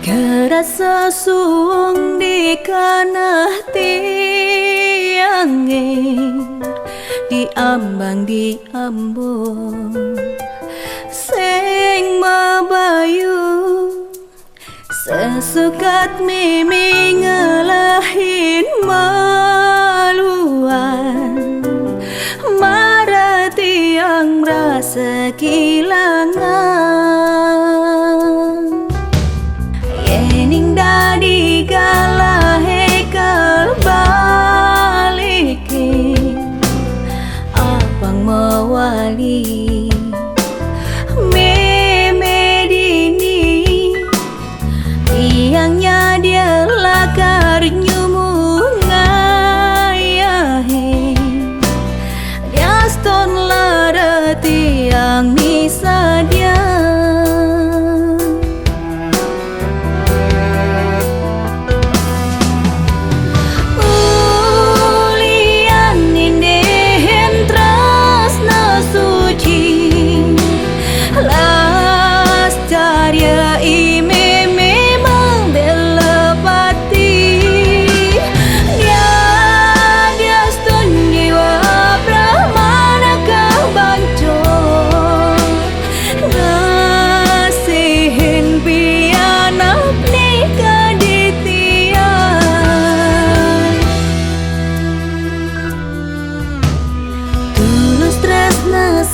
Kerasa suung di kanah tiange, diambang diambung sing mabayu, sesukat mimi ngelahin maluan, marati yang merasa kehilangan. Yening dadi galahe kalbaliki, abang mawali memedini, tiangnya dia lakar nyumungayahe, dia ston lara tiang nisa dia.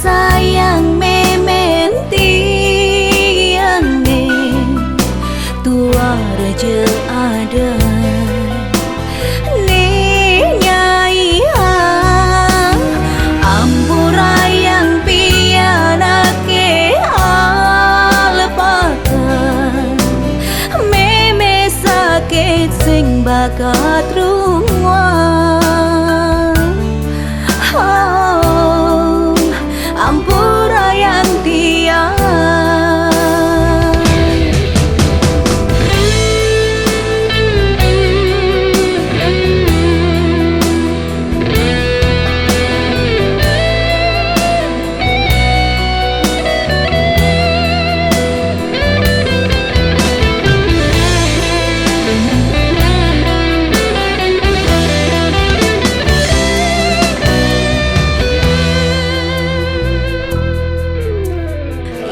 Sayang mementi ane tua raja ada ni nyai ampura yang piana ke alpakan meme sakit sing bakat rumah. Ampura yang tiang,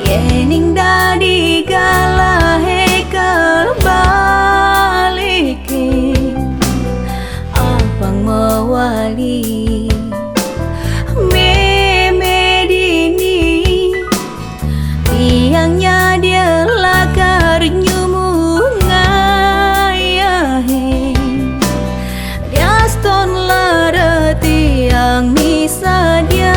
yening dadi galahe kalbaliki, abang mawali memedini, tiangnya dia lakar nyumungayahe, dia ston lara tiang nisa dia.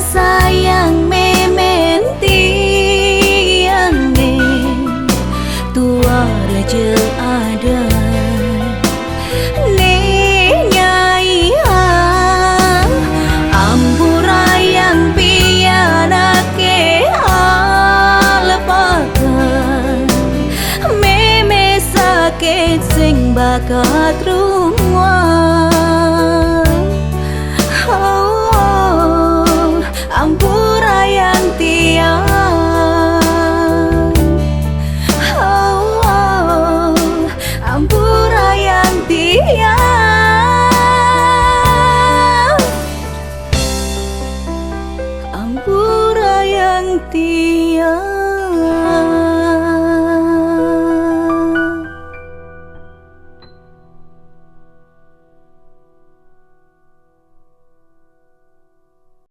Sayang mementi ane tua raja ada ni nyai ampura yang piana ke alpakan meme sakit sing bakat rumah. Ampura yang tiang, ampura yang tiang, ampura yang tiang.